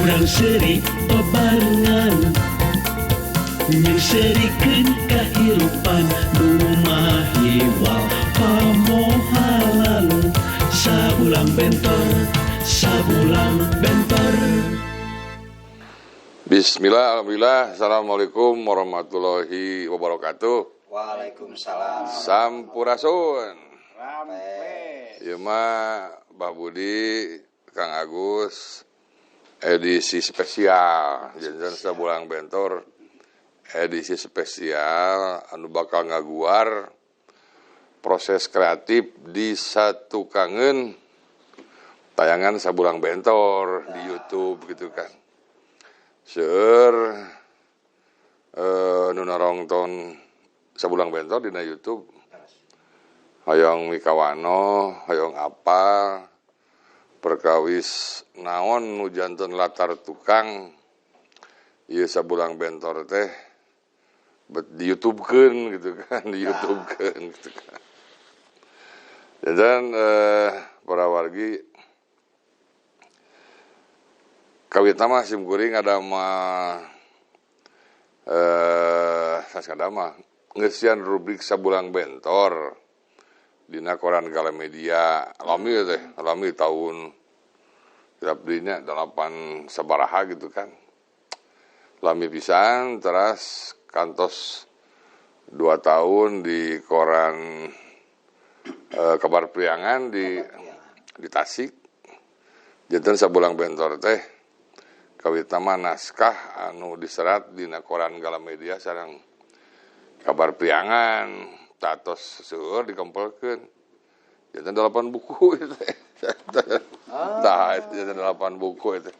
urang seri bebarengan nyerikeun kahirupan rumah hiwal pamohalan sabulang bentor Bismillah, alhamdulillah, assalamualaikum warahmatullahi wabarakatuh. Waalaikumsalam. Sampurasun. Rampe. Ieu mah Mbah Budi, Kang Agus, edisi spesial janjian sabulang bentor, edisi spesial anu bakal ngaguar proses kreatif di Satukangeun tayangan sabulang bentor di YouTube gitu kan. Seueur nu narongton sabulang bentor dina YouTube. Hayang mikawano, hayang apa perkawis naon nu janten latar tukang ieu sabulang bentor teh di YouTube-keun gitu kan, di YouTube-keun gitu kan. Dan para wargi kawitna mah simkuring ada mah saskada mah ngeusian rubrik sabulang bentor dina koran Galamedia alami teh alami tahun abdinya 8 sabaraha gitu kan lami pisan teras kantos 2 tahun di koran Kabar Priangan di Tasik janten sabulang bentor teh kawitna mah naskah anu diserat dina koran Galamedia sareng Kabar Priangan tatos seueur dikempelkeun janten 8 buku itu tah janten 8 buku itu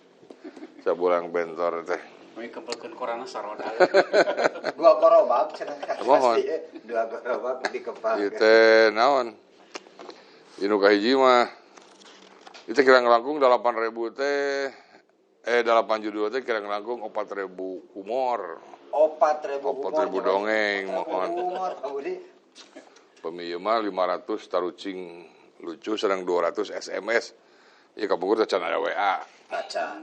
sabulang bentor teh we kempelkeun koranna saroda 2 korobak cenah mohon 2 korobak dikempelkeun ieu teh naon inu kahiji mah itu kira ngelangkung 8.000 teh 8 judul teh kira ngelangkung 4.000 humor 4.000 dongeng mohon humor Budi pemieu mah 500 tarucing lucu sareng 200 SMS ieu kapungkur teh can aya WA baca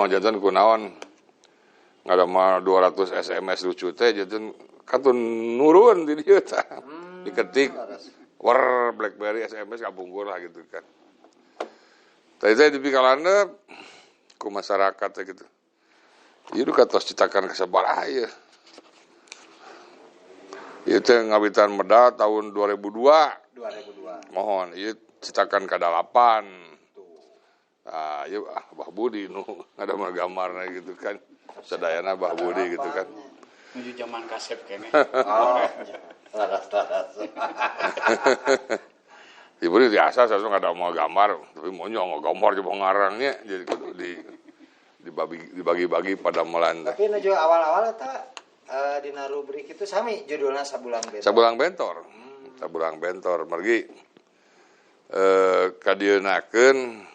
janten kunaon ngadamel 200 SMS lucu teh janten katun nurun di dieu tah diketik wer BlackBerry SMS kapungkur lah gitu kan. Tadi saya dipikalandep ku masyarakat gitu. Ieu katos citakan kasabaraha ieu. Ieu teh ngawitan medal tahun 2002. Mohon ieu citakan ka-8. Nah, ieu Mbah Budi nu ngadamel gambarna gitu kan. Sadayana Mbah Budi gitu kan. menuju zaman kasep kene. laras Ibu ini biasa saya nggak ada mau gambar, tapi mau nyong gambar coba ngarangnya, jadi dibagi-bagi pada melan. tapi nuju awal-awal eta dina rubrik itu sami judulna sabulang bentor Sabulang bentor mergi kadienakeun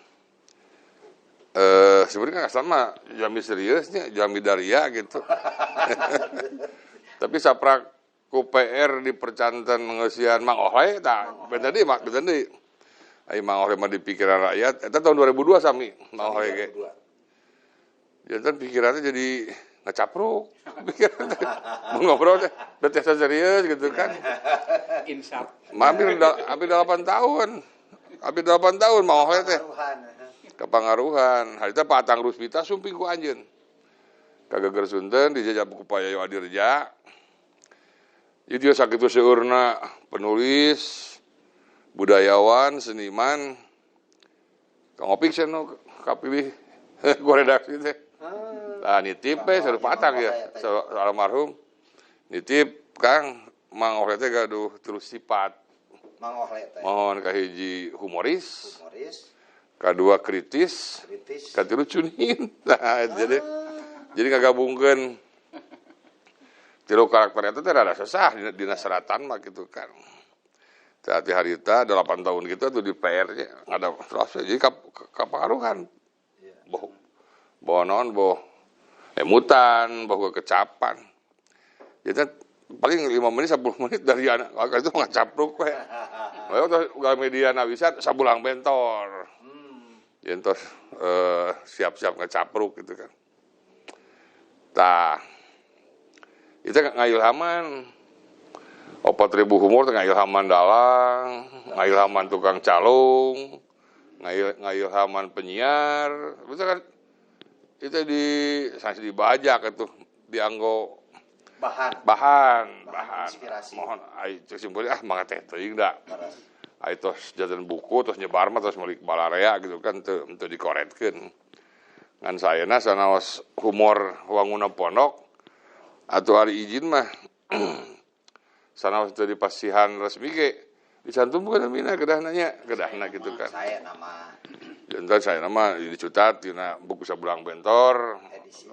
sebenarnya sama jami seriusnya jami daria gitu. Tapi saprak ku PR di percanten ngeusian Mang Ohle tah benten deui ai Mang Ohle mah di pikiran rakyat eta tahun 2002 sami Mang Ohle ge janten pikirannya jadi ngacapruk pikiran mun ngobrol teh teh serius gitu kan Insaf. hampir 8 tahun Mang Ohle teh kapangaruhan harita Patang Rusmita sumping ku anjeun kageger Sunten dijajab ku Payayu Adirja. Jadi dia sakitu seueurna penulis, budayawan, seniman, Kang Opik seno kapilih ku redaksi teh. Nah nitip sareng Patang ya, almarhum. Nitip Kang Mang Ohle teh gaduh terus sifat. Mang Ohle teh. Mohon kahiji humoris. Kadua kritis. Katilu cunin. Nah, jadi ngagabungkeun tilu karakter itu tidak ada sesah dina seratan mah gitu kan. Tadi harita 8 tahun gitu tuh di PR-nya ada terus jadi kapengaruhan. Boh non boh lemutan, boh kecapan. Jadi paling 5 menit 10 menit dari anak itu ngacapruk we. Lalu Galamedia nawisan sabulang bentor. Yentos siap-siap ngecapruk gitu kan. Tah, itu ngayilhaman 4.000 humor teh ngayilhaman dalang, ngayilhaman tukang calung, ngayilhaman penyiar, bisa kan? Itu sanksi dibajak itu dianggo bahan inspirasi. mohon ai cek simpulin mangga teh teuing da ai tos jajan buku tos nyebar mah tos meuli balarea gitu kan teu dikoretkeun ngan sayeuna sanaos humor wangunna pondok atuh ari izin mah sanaos teu dipasihan resmi ge dicantumkeun namina gedahna gitu kan. Saya nama Jantan saya nama dicutat dina buku Sabulang Bentor edisi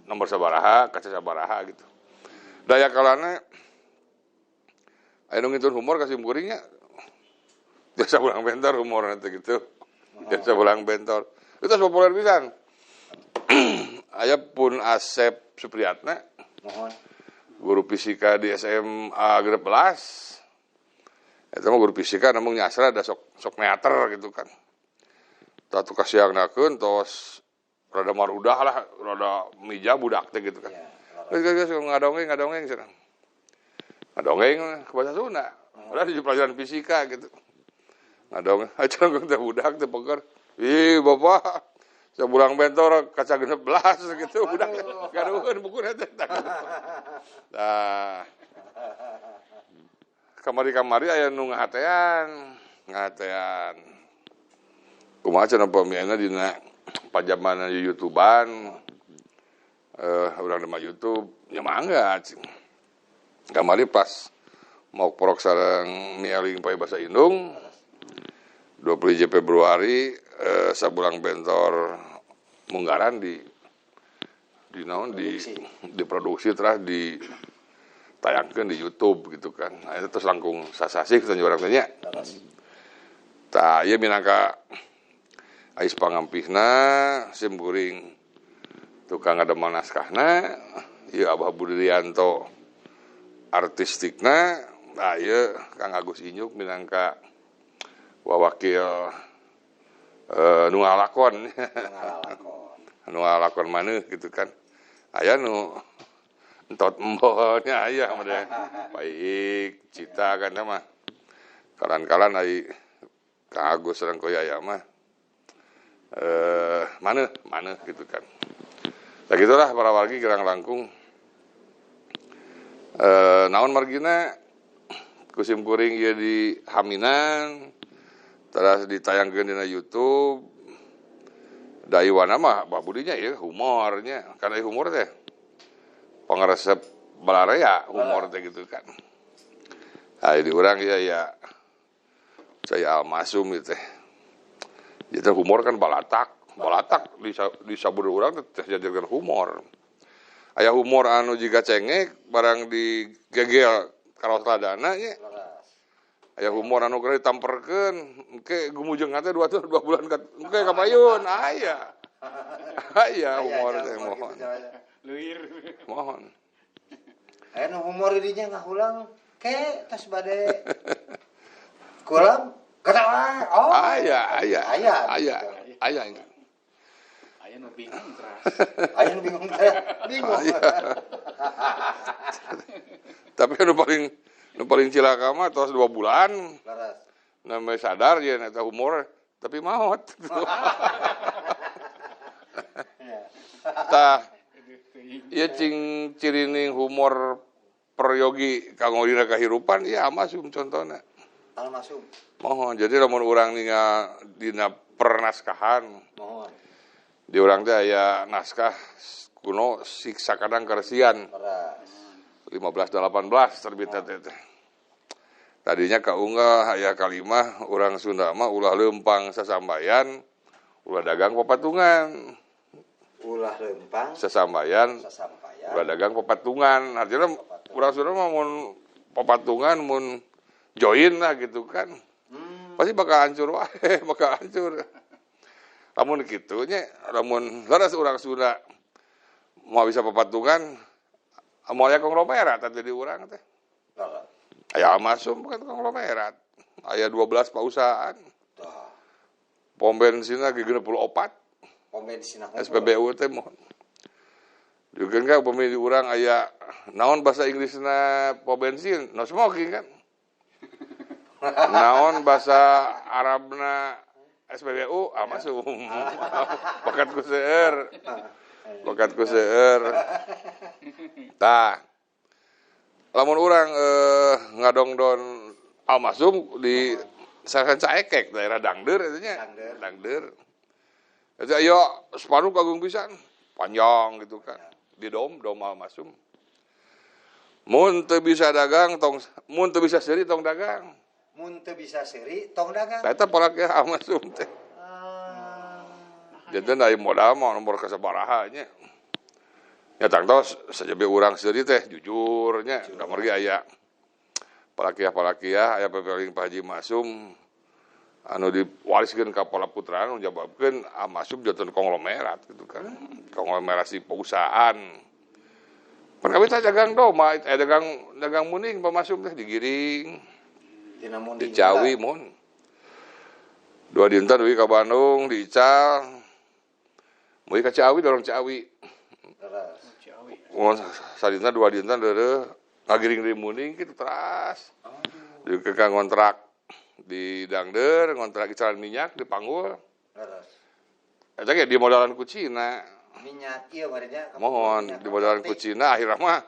nomor sabaraha, kaca sabaraha gitu. Daya kalana aya nu ngitun humor ka simkuringnya. Di Sabulang Bentor humor nanti gitu. Di Sabulang Bentor. Itu populer pisan. Aya pun Asep Supriyatna, mohon guru fisika di SMA Grade 11. Eta mah guru fisika namun nyasar ada sok neater gitu kan. Tatu kasiangnakeun tos rada marudah lah, rada mija budak teh gitu kan. Geus ngadongeng cenah. Ngadongeng ke bahasa Sunda. Udah di pelajaran fisika gitu. Ngadongeng acan teh budak teh peker. Ih, Bapak, Sabulang Bentor kaca 16 gitu budak. Gaduheun bukuna teh. Tah. Kamari-kamari aya nu ngahatean. Kumaha cenah pamiana dina pajaman YouTubean urang mah YouTube nya mangga cing. Kamari pas mau porok sareng nieling pae basa Indung 20 Februari Sabulang Bentor munggaran diproduksi terus ditayangkeun di YouTube gitu kan. Eta terus langkung sasasih kita urang teh nya. Tah ieu minangka ais pangampihna simkuring tukang ngademal naskahna ieu Abah Budianto artistikna ieu Kang Agus Inyuk minangka wawakil nu ngalakon maneh gitu kan aya nu entot embonnya aya mah baik cita kan mah kalan-kalan ai Kang Agus sareng koy aya mah mana gitu kan. Nah gitulah para wargi kirang langkung. Naon margina kusim kuring ieu di haminan terus ditayangkeun dina YouTube. Daiwana mah babudinya ieu humornya. Karena humor teh pangaresep balarea humor teh gitu kan. Nah, di urang ya saya almasum itu teh. Jadi humor kan balatak di sabur urang teh jadikan humor. Aya humor anu jiga cengek barang digegel karaos ladana nya. Aya humor anu keur ditamperkeun engke gumujeng teh 2 bulan engke kapayun aya. Aya humor teh mohon. Leuir. Mohon. aya nu humor dinya ngahulang ke tos bade kulam ketawa. Oh. Aya. Aya nu bingung terus. Aya nu bingung teh. Bingung. Tapi nu paling cilaka mah tos 2 bulan. Laras. Namanya sadar ya eta humor tapi maot. Tah ieu cing cirining humor peryogi kanggo dina kahirupan ieu amasum contona. Almasum. Mohon jadi lamun urang ningal dina pernaskahan Mohon. di urang teh aya naskah kuno siksa kadang karesian Laras. 1518 terbitna teh. Tadinya kaunggah aya kalimah urang Sunda mah ulah leumpang sasambayan, ulah dagang papatungan. Ulah leumpang Sasambayan, sasampaian. ulah dagang papatungan. Artinya urang Sunda mah mun papatungan mun join lah gitu kan. Pasti bakal hancur wae, bakal hancur. Lamun kitu nya, lamun laras urang Sunda mau bisa papatungan moal aya konglomerat tadi urang teh. Laras. Aya almasum bukan konglomerat. Aya 12 pausahaan. Tah. pom bensin lagi 64 Pom bensin aku. SPBU teh mohon. Juga enggak pemilih orang aya naon bahasa Inggrisna pom bensin, no smoking kan. Naon bahasa Arabna SPBU masuk. Bakat ku seueur. Bakat ku seueur. Tah. Lamun urang ngadongdon almasum di Sakan Caekek daerah Dangder itu nya. Dangder. Itu ayo spanduk agung pisan, panjang gitu kan. Di dom almasum. Mun teu bisa dagang tong mun teu bisa seuri tong dagang. Mun teu bisa seuri tong dagang. Eta palakeh almasum teh. Janten aya modal mah nomor kasabaraha nya. Ya tangtos sajabe urang seuri teh jujur nya, da margi aya palakiah aya pepeling Pak Haji Masum anu diwariskeun ka Pala Putra anu njababkeun Masum janten konglomerat gitu kan. Konglomerasi perusahaan. Perkawit dagang doma, dagang muning Pak Masum teh digiring. Di Ciawi mun. Dua dinten duwi ka Bandung, di Ical. Muih ka Ciawi dorong Ciawi. Sadina dua dinten deureuh ngagiring di muning kitu teras. Di kekang kontrak di Dangder, kontrak icaran minyak di Panggul. Eta ge di modalan ku Cina. Minyak ieu marinnya. Mohon di modalan ku Cina akhirna mah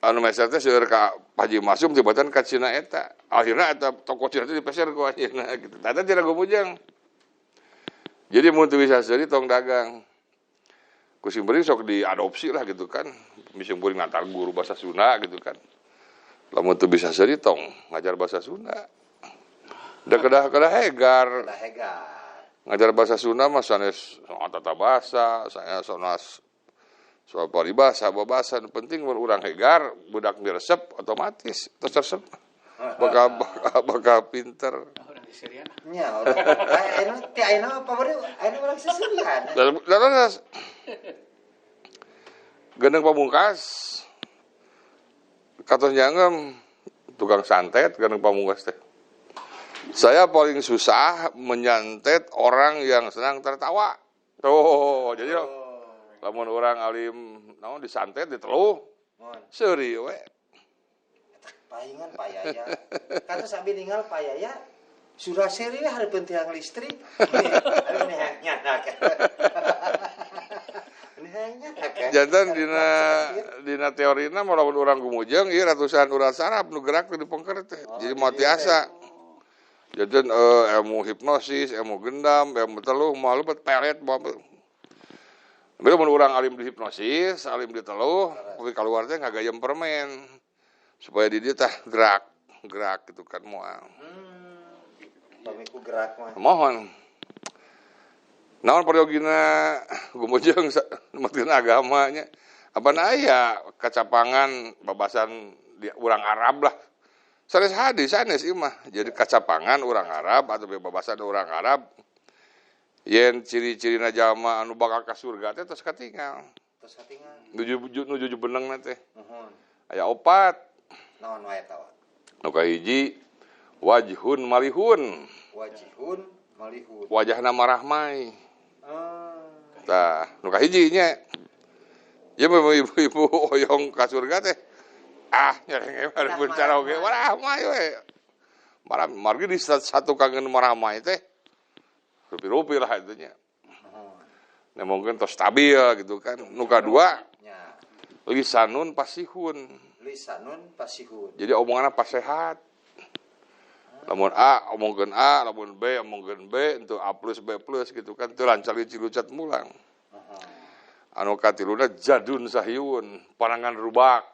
anu meser teh seueur ka Haji Masum tibatan ka Cina eta. Akhirna eta toko Cina teh dipeser ku anjeunna gitu. Eta teh gumujang. Jadi mun teu bisa seuri tong dagang. Kusim beuring sok diadopsi lah gitu kan. Mising beuring ngantar guru bahasa Sunda gitu kan. Lamun teu bisa seuri tong ngajar bahasa Sunda. Da kedah hegar. Ngajar bahasa Sunda mah sanes tata bahasa, saya sonas soal paribasa, babasa, penting mun urang hegar, budak diresep otomatis terus resep. Bakal pinter. Nya urang. Anu ti ayeuna apa baru? Ayeuna urang seserian. Dan Gendeng Pamungkas katos janggem tukang santet Gendeng Pamungkas teh. Saya paling susah menyantet orang yang senang tertawa. Tuh, jadi lamun orang alim naon disantet diteluh. Seuri we. Paingan payaya. Kata sambil ninggal payaya surah seri we hareupeun tiang listrik. Aduh nih nyanak. Jantan dina teorina lamun urang gumujeng ieu ratusan urat saraf nu gerak di pengker teh. Jadi mau tiasa. Jantan ilmu hipnosis, ilmu gendam, ilmu teluh, moal leubeut pelet moal. Bila mun urang alim di hipnosis, alim di teluh, tapi kaluar teh ngagayem permen supaya di dieu tah gerak gitu kan moal. Pamiku gerak mah. Mohon. Naon periogina gumujeng numetkeun agamanya. Apana aya kacapangan babasan urang Arab lah. Sanes hadis sanes ieu mah. Jadi kacapangan urang Arab atau babasan urang Arab. Yen ciri-cirina jalma anu bakal ka surga teh tos katingal. Nuju benengna teh. Aya 4. Naon wae tawa? Nu kahiji wajhun malihun. Wajihun malihun. Wajahna marahmai. Tah, nu kahiji nya. Ieu mah ibu-ibu oyong ka surga teh. Nyereng hareupeun cara oge marahmai we. Margi di satu kangen marahmai teh. Rupi-rupi lah itu nya. Nah mungkin tos stabil gitu kan. Nu kadua lisanun pasihun. Lisanun pasihun. Jadi omonganna pas sehat. Lamun A omongkeun A, lamun B omongkeun B, itu A plus B plus gitu kan. Teu lancar cilucat mulang. Anu katiluna jadun sahyun, panangan rubak.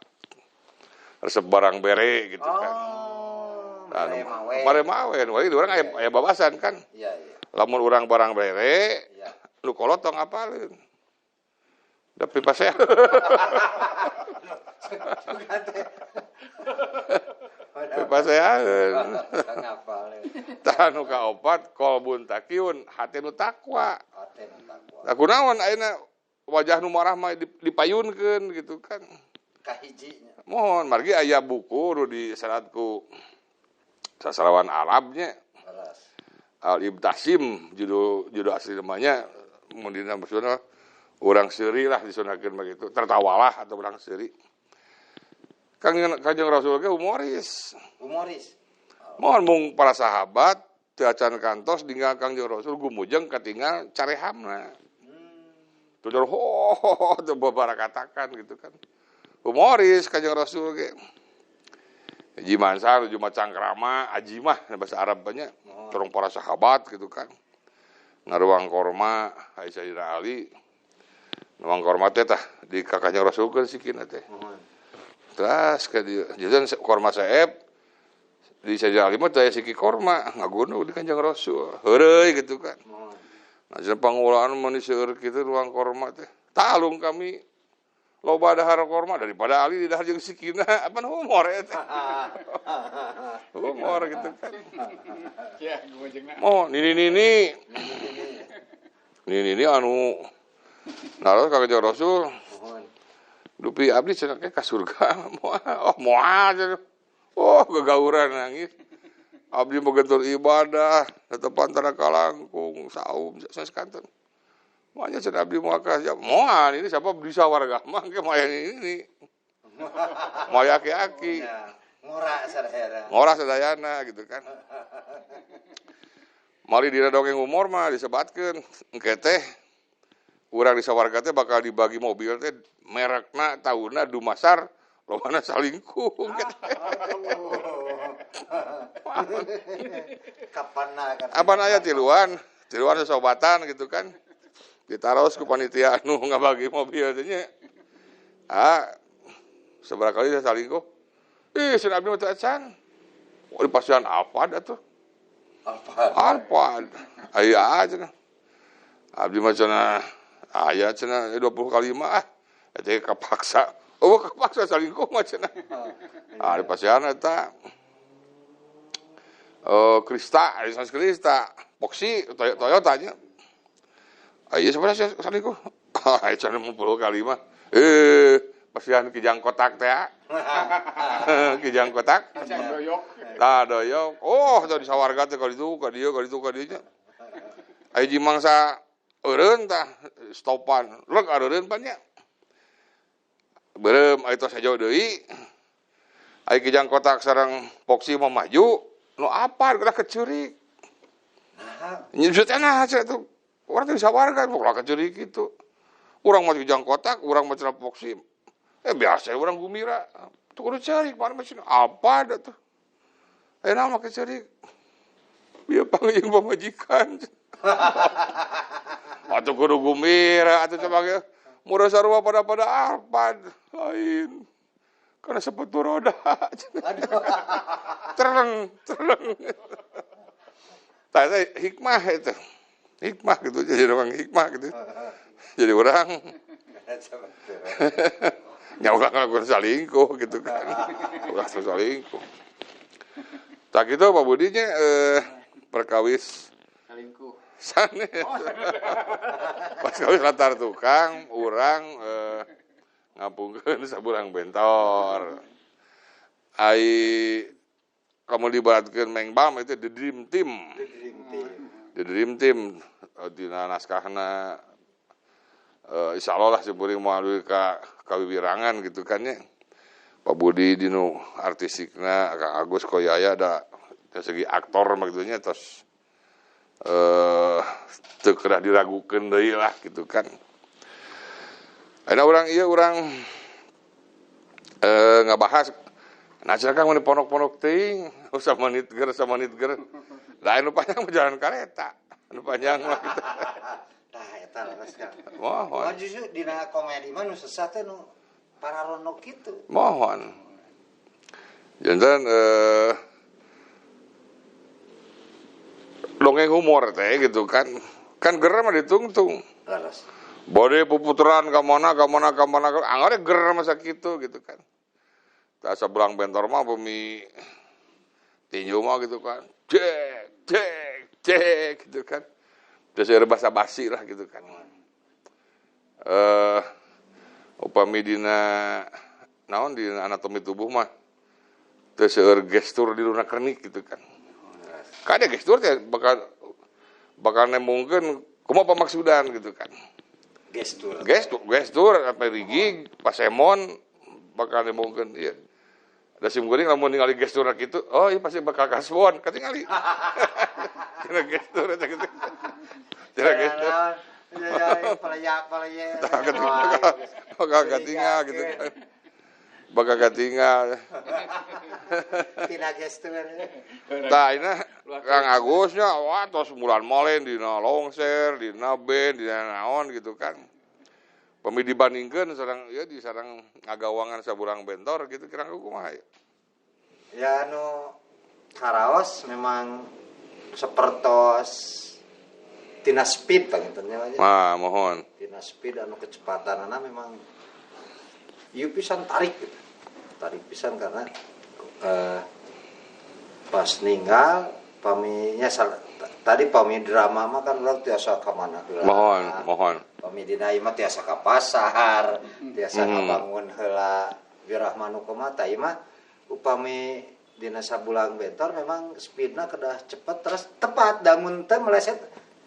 Resep barang bere gitu kan. Mare mawe. Wali urang aya babasan kan. Iya. Lamun urang barang bere, lu kolot tong apaleun. Da pipa saya. Pipa seaeun. Tah nu kaopat qalbun taqiun, hate nu takwa. Nah kunaon ayeuna wajah nu marah mah dipayunkeun gitu kan. Kahijinya. Mohon margi aya buku nu diserat ku sastrawan Arabnya. Al-Ibtasim judul asli namanya mun dina maksudna urang seuri lah disunahkeun begitu, tertawalah atau urang seuri. Kanjeng Rasul ge humoris. Humoris. Mohon mung para sahabat teu acan kantos ninggal Kanjeng Rasul gumujeng katinggal carehamna. Tutur ho teu babara katakan gitu kan. Humoris Kanjeng Rasul ge. Haji Mansar, Haji Cangkrama, Haji mah bahasa Arab banyak. Turung para sahabat gitu kan. Ngaruang korma, Sayyidina Ali. Nuang korma teh tah di kakaknya Rasul kan sikina teh. Terus ka dieu. Jajan korma saeb di Sayyidina Ali mah teh siki korma ngagunung di Kanjeng Rasul. Heureuy gitu kan. Nah, cenah pangulaan mah seueur kitu ruang korma teh. Talung kami loba dahar korma daripada Ali di dahar jeung sikina, apa humor eta. Humor gitu kan. Ya, gumujengna. Oh, nini anu naros ka Kanjeng Rasul. Dupi abdi cenah ka surga. Moal. Oh, gegauran nangis. Abdi begetur ibadah, tetepan tara kalangkung, saum, saeskanten. Makanya cenah abdi moal ka moal ini siapa bisa warga mah ke maya ini. Maya aki-aki. Ngora sadayana gitu kan. Mari dina dongeng umur mah disebatkeun engke teh urang di sawarga teh bakal dibagi mobil teh merekna tahunna dumasar lobana salingkuh. Kapan aya tiluan sasobatan gitu kan. Ditaros ku panitia anu ngabagi mobil teh nya. Seberapa kali saya salingkuh. Cenah abdi mah teu acan. Oh, di pasian Alphard atuh. Alphard. Aya cenah. Abdi mah cenah aya cenah 20 kali mah eta kapaksa. Oh, kapaksa salingkuh mah cenah. Di pasian eta Krista, Krista, Foxy, Toyota nya. Aya sebenarnya salingkuh. Aya cenah 10 kali mah. Pasian kijang kotak teh. Kijang kotak. Doyok. Tah doyok. Oh, tadi sawarga teh ka ditu, ka dieu nya. Aya mangsa eureun tah stopan. Leg areureun pan nya. Beureum aya tos sajo deui. Aya kijang kotak sareng Foxy mah maju, nu apar geura keceurik. Nyusut cenah tuh. Urang teh sawarga ulah keceurik kitu. Urang mah kijang kotak, urang mah cenah Foxy. Biasa urang gumira. Tuh kudu ceurik mana mah cenah apa da tuh. Aya naon make ceurik. Bieu panggeuing pamajikan. Atuh kudu gumira atuh coba ge. Murah sarua pada Alphard lain. Karena sepatu roda. Terleng. Tah hikmah itu. Hikmah gitu jadi orang hikmah gitu. Jadi orang nyawa ngelakuin salingkuh gitu kan. Ulah salingkuh. Tak gitu Pak Budinya perkawis Salingkuh. sanes. Pas kawis latar tukang, urang ngapungkeun saburang bentor. Ai kamu dibaratkeun Mengbam itu The Dream Team. The Dream Team dina naskahna insyaallah lah sepuring melalui kawiwirangan gitu kan ya. Pak Budi dinu artisikna Kang Agus Koyaya da dari segi aktor maksudnya terus teu kedah diragukeun deui lah gitu kan. Ayeuna urang ngabahas nah cenah Kang mun ponok-ponok teuing samanit ger. Lah anu panjang mah jalan kareta. Anu panjang mah gitu. Tah eta leres kan. Mohon. Justru dina komedi mah nu sesat teh nu pararonok kitu. Mohon. Jantan dongeng humor teh gitu kan. Kan geram mah ditungtung. Leres. Bode puputeran ka mana angare geram masa kitu gitu kan. Tah sabelang bentor mah bumi tinju mah gitu kan. Cek gitu kan. Terus ada basa-basi lah gitu kan. Upami dina naon dina anatomi tubuh mah teu seueur gestur di lunak kernik gitu kan. Kada gestur teh bakal bakal nemungkeun kumaha pamaksudan gitu kan. Gestur apa rigi pasemon bakal nemungkeun ieu. Da sim geuning lamun ningali gesturna kitu, oh ieu pasti bakal kasbon katingali. Cenah gestur eta gitu. Cenah gestur. Bakal katingal gitu kan. Bakal katingal. Tina gestur. Tah ayeuna Kang Agusnya wah tos mulan molen dina longser, dina band, dina naon gitu kan. Pami dibandingkeun sareng ieu di sareng ngagawangan saburang bentor gitu kira kumaha ya. Ya anu karaos memang sapertos tina speed pangintennya aja. Mohon. Tina speed anu kecepatanana memang ieu pisan tarik gitu. Tarik pisan karena pas ninggal paminya tadi pami drama mah kan urang tiasa ka mana heula. Mohon. Pami dina ieu mah tiasa ka pasar, tiasa ngabangun heula birahmanu kumaha tah ieu mah upami dina sabulang bentor memang speedna kedah cepet terus tepat damun teh meleset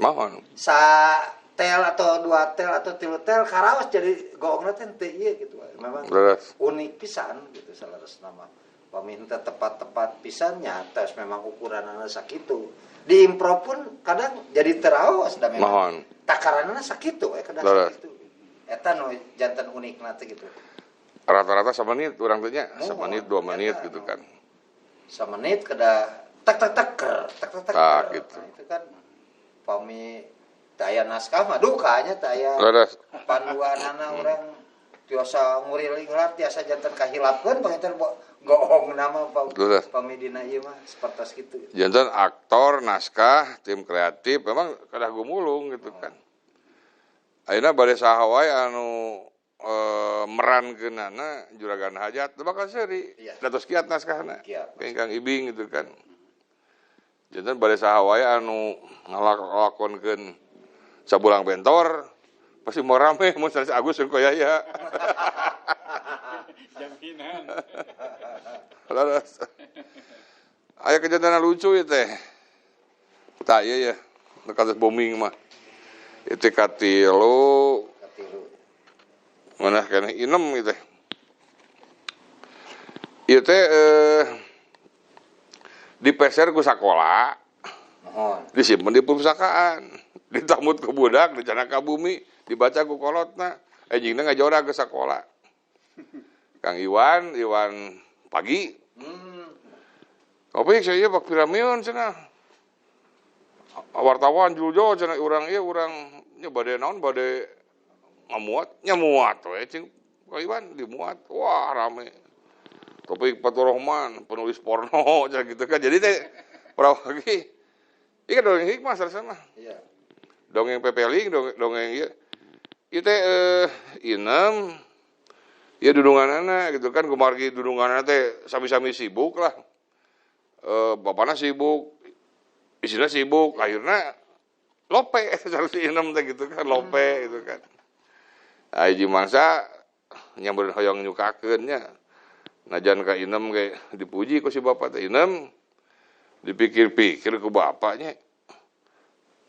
Mohon. sa tel atau 2 tel atau 3 tel karaos jadi goongna teh teu ieu gitu. Memang unik pisan gitu salaresna mah. Pami teh tepat-tepat pisan nyata memang ukuranana sakitu. Di impro pun kadang jadi teraos da memang. Mohon. Takaranana sakitu kadang sakitu. Eta nu janten unikna teh gitu. Rata-rata samanit urang teh nya, samanit 2 menit gitu kan. Samenit kada tak gitu. Nah, itu kan pami teu aya naskah mah dukanya teu aya panduanana urang tiasa nguriling heula tiasa janten kahilapkeun panginten goong nama pami dina ieu mah sapertos kitu. Janten aktor, naskah, tim kreatif memang kadah gumulung gitu kan. Ayeuna bade saha wae anu merankeunana juragan hajat teu bakal seuri. Dados kiat naskahna. Kang Ibing gitu kan. Janten bade saha wae anu ngalakonkeun sabulang bentor pasti mau rame mun Sanes Agus jeung koyaya. Jaminan. Laras. Aya kejadian lucu ieu teh. Tah ieu ya, dekat booming mah. Itu katilu mana kena inem gitu. Ieu teh dipeser ku sakola. Disimpen di perpustakaan, ditamut ke budak, dicana ka bumi, dibaca ku kolotna. Ejingna ngajora ke sakola. Kang Iwan pagi. Kopi saya bak piramion cenah. Wartawan juljo cenah urang ieu urang nya bade naon bade nyamuat we cing Kang Iwan dimuat. Wah rame. Topik Faturrahman penulis porno cenah gitu kan. Jadi teh pagi ieu dongeng hikmah sarasana. Iya. Dongeng pepeling, dongeng ieu. Ieu teh inem ieu dudunganana gitu kan kumargi dudunganana teh sami-sami sibuk lah. Bapana sibuk, istrinya sibuk, akhirnya lope sareng inem teh gitu kan, lope gitu kan. Hiji mangsa nyambeun hoyong nyukakeun nya. Najan ka inem ge dipuji ku si bapa teh inem. Dipikir-pikir ku bapaknya.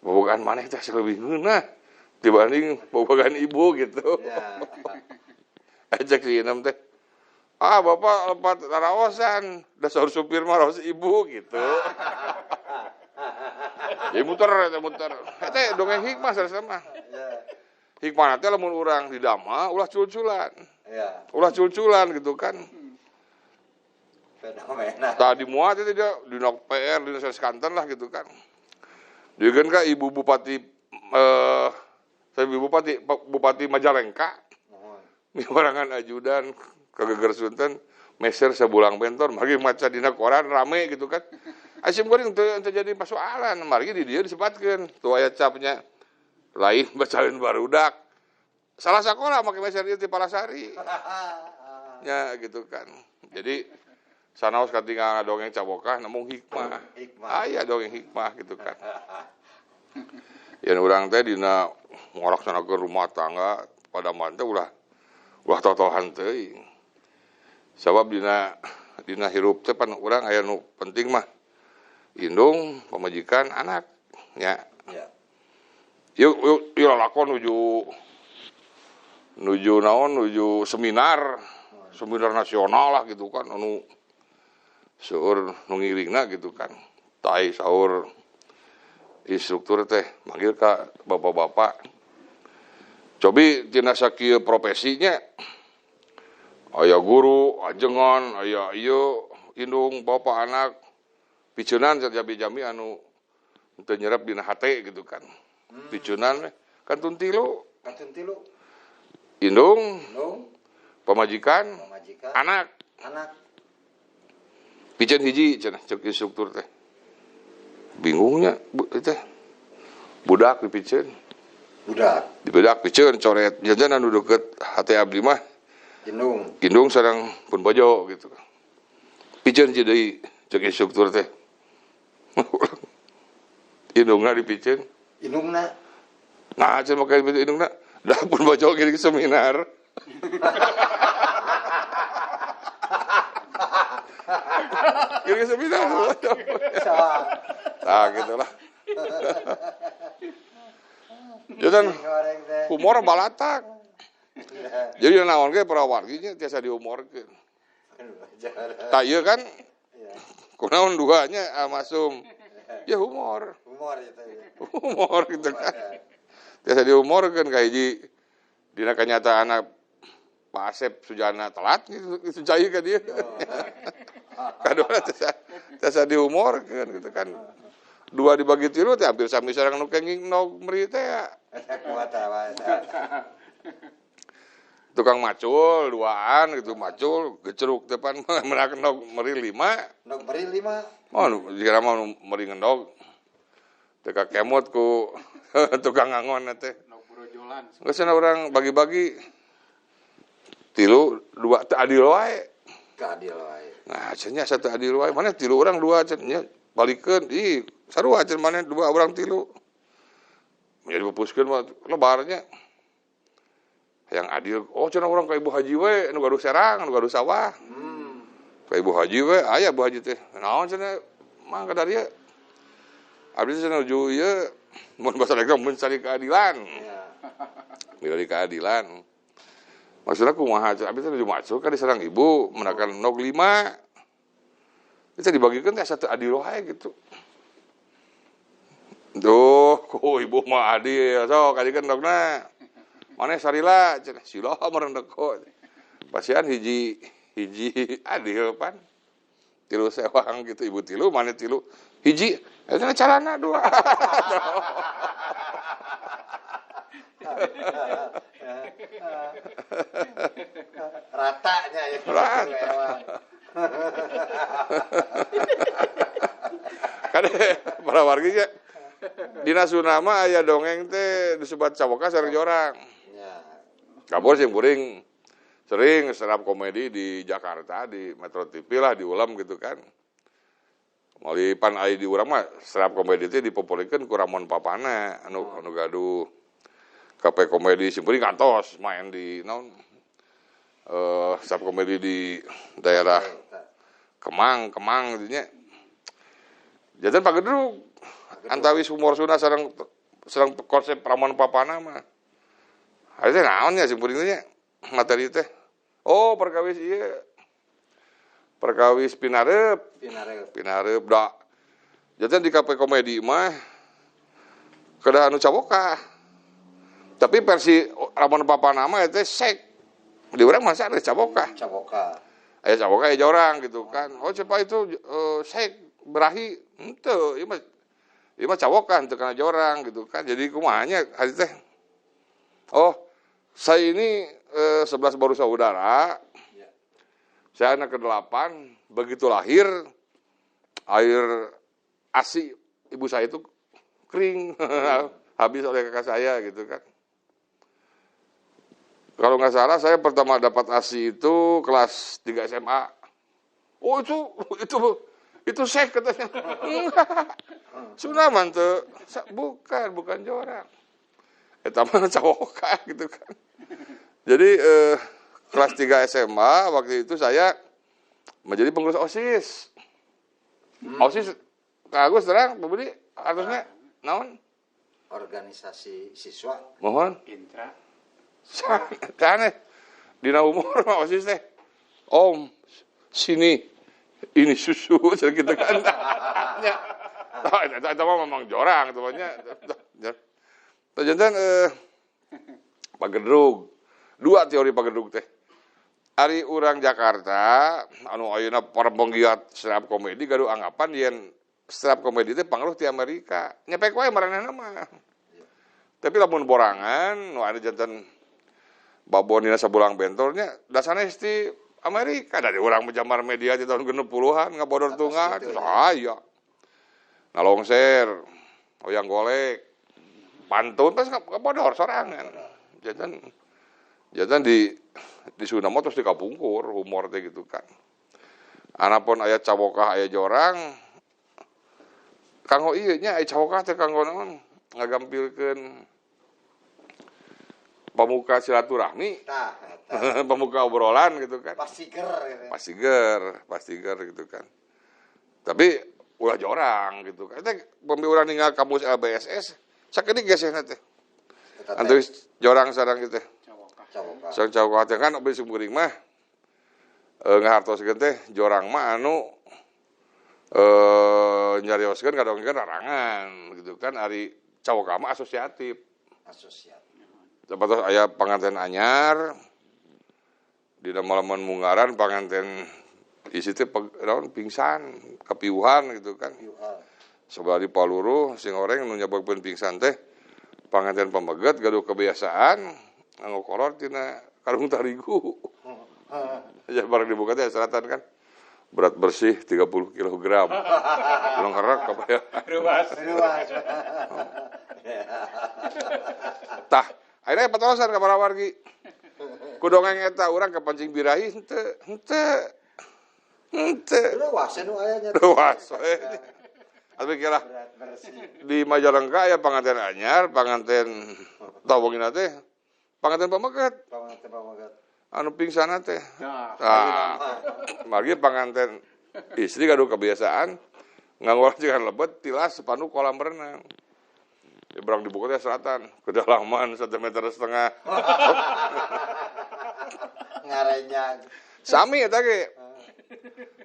Bobogan maneh teh leuwih ngeunah dibanding bobogan ibu gitu. Ya. Ajak si inem teh. Bapak lepat raosan, dasar supir mah raos ibu gitu. Ya muter. Eta dongeng hikmah sarasana. Hikmah teh lamun urang didama ulah culculan. Iya. Ulah culculan gitu kan. Fenomena. Tadi muat itu dia dina PR, dina Skanten lah gitu kan. Diegeun ka Ibu Bupati Bupati Majalengka. Miwarangan ajudan kageger Sunten meser sabulang bentor margi maca dina koran rame gitu kan. Asim geuning teu jadi persoalan, margi di dieu disebutkeun tu aya capnya lain bacalin barudak. Salah sakola make meser ieu ti Palasari. Ya gitu kan. Jadi sanaos katingal dongeng cabokah namung hikmah. Aya dongeng hikmah gitu kan. Yen urang teh dina ngalaksanakeun rumah tangga pada manteu ulah totohan teuing. Sabab dina hirup teh pan urang aya nu penting mah indung pamajikan anak nya. Ya. Yuk lakon nuju seminar nasional lah gitu kan, anu seueur nu ngiringna gitu kan. Tai saur instruktur teh manggil ka bapak-bapak. Cobi tina sakieu profesinya. Aya guru, ajengan, aya ieu indung bapak anak piceunan jami-jami anu teu nyerep dina hate gitu kan. Piceunan kantun tilu. Indung, pamajikan, anak. Piceun hiji cenah ceuk instruktur teh. Bingungnya teh. Budak dipiceun. Budak piceun coret jajan anu deukeut hate abdi mah. Indung sareng pun bojo gitu. Piceun hiji deui ceuk instruktur teh. Indungna dipiceun. Nah, cenah make indungna da pun bojo gini seminar. Gini seminar. Nah, gitulah. Jadi humor balatak. Jadi naon ge parawarginya tiasa dihumorkeun. Tah ieu kan kunaon duanya masum. Ya humor gitu kan. Tiasa dihumorkeun ka hiji dina kanyataan Pak Asep Sujana telat gitu cai ka dieu. Kadua tiasa dihumorkeun gitu kan. 2 dibagi 3 teh hampir sami sareng nu kenging nog meri teh ya. Tukang macul 2an gitu macul gecruk depan menak nog meri 5. Oh dikira mah meri ngendog. Teu kakemot ku tukang ngangon teh. Nog brojolan. Geus urang bagi-bagi 3 2 teu adil wae. Nah, cenah satu adil wae. Mana 3 urang 2 cenah balikeun. Ih, sarua cenah mana 2 urang 3. Menjadi pupuskeun mah lebarnya. Yang adil, oh cenah urang ka Ibu Haji we, anu gaduh serang, anu gaduh sawah. Ka Ibu Haji we, aya Bu Haji teh. Naon cenah mangga dari ieu. Abdi cenah nuju ieu mun basa daerah mencari keadilan. Mencari keadilan. Maksudna kumaha cenah abdi teh nuju masuk ka diserang ibu, menakan nog 5. Itu dibagikeun teh satu adil wae gitu. Duh, ku ibu mah adil, sok kadikeun nogna. Maneh sarila cenah sila merendeko. Pasian hiji adil pan. 3 sewang gitu ibu 3 maneh 3 hiji eta carana 2. Ratanya ya. Kade para warginya dina Sunama aya dongeng teh disebut Cawoka sareng jorang. Kabur sing kuring sering serap komedi di Jakarta di Metro TV lah diulam gitu kan. Mali pan aya di urang mah serap komedi teh dipopulerkeun ku Ramon Papana anu gaduh kape komedi simpuring kantos main di naon serap komedi di daerah Kemang dinya. Jajan pagedruk antawis humor Sunda sareng konsep Ramon Papana mah. Ari teh naon nya simpuring nya materi teh. Oh, perkawis ieu. Perkawis pinareup da. Jajan di kafe komedi mah kedah anu Cawoka. Tapi versi Ramon Papana mah teh sek. Di urang masa ada Cawoka. Aya Cawoka aya jorang gitu kan. Oh, siapa itu sek berahi henteu ieu mah Cawoka henteu kana jorang gitu kan. Jadi kumaha nya hari teh. Oh, saya ini 11 baru saudara. Saya anak ke-8. Begitu lahir, air ASI ibu saya itu kering. Habis oleh kakak saya gitu kan. Kalau nggak salah, saya pertama dapat ASI itu kelas 3 SMA. Oh itu sek katanya. Sunaman tuh. Bukan jorang. Eta mah Cawoka gitu kan. Jadi kelas 3 SMA waktu itu saya menjadi pengurus OSIS. OSIS Kak Agus terang pembeli harusnya naon? organisasi siswa. Mohon. Intra. Aneh. Dina umur mah OSIS teh. Om, sini. Ini susu gitu kan. Ya. Itu mah memang jorang temannya. Jantan Pak Gedrug. Dua teori Pak Gedrug teh. Ari urang Jakarta anu ayeuna penggiat stand up komedi gaduh anggapan yen stand up komedi teh pangaruh ti Amerika. Nyepek wae maranehna mah. Tapi lamun borangan nu anu janten babonina sabulang bentornya dasarna ti Amerika dari urang menjamar media di tahun 60-an ngabodor tunggal. Aya. Nalongser, oyang golek, pantun pas ngabodor sorangan. Jantan di Sunamo terus dikapungkur humor teh gitu kan. Anapun aya cawokah aya jorang. Kanggo ieu nya aya cawokah teh kanggo naon ngagampilkeun pamuka silaturahmi. Tah, Pamuka obrolan gitu kan. Pasti ger gitu kan. Tapi ulah jorang gitu kan. Teh pemi urang ninggal kampus LBSS sakedik gesehna teh. Antuis jorang sareng gitu teh. Sang cawok teh kan abis sumeuring mah ngahartoskeun teh jorang mah anu nyarioskeun kadongkeun rarangan gitu kan ari cawok mah asosiatif. Terus aya panganten anyar dina malaman munggaran panganten isi teh naon pingsan kapiuhan gitu kan. Sabari paluru sing oreng nu nyebabkeun pingsan teh panganten pameget gaduh kebiasaan nganggo kolor tina karung tarigu. Ya barang dibuka teh seratan kan. Berat bersih 30 kg. Belum kerak apa ya? Ruas. Tah, akhirnya patosan ka para wargi. Kudongeng eta urang kepancing birahi henteu. Ruas anu aya nya. Ruas. Tapi kira di Majalengka aya panganten anyar, panganten tawongina teh panganten pameget. Anu pingsan teh. Nah, mari panganten istri gaduh kebiasaan nganggo cikan lebet tilas sepanu kolam renang. Di berang dibuka teh selatan, kedalaman 1,5 meter. Ngarenya. Sami eta ge.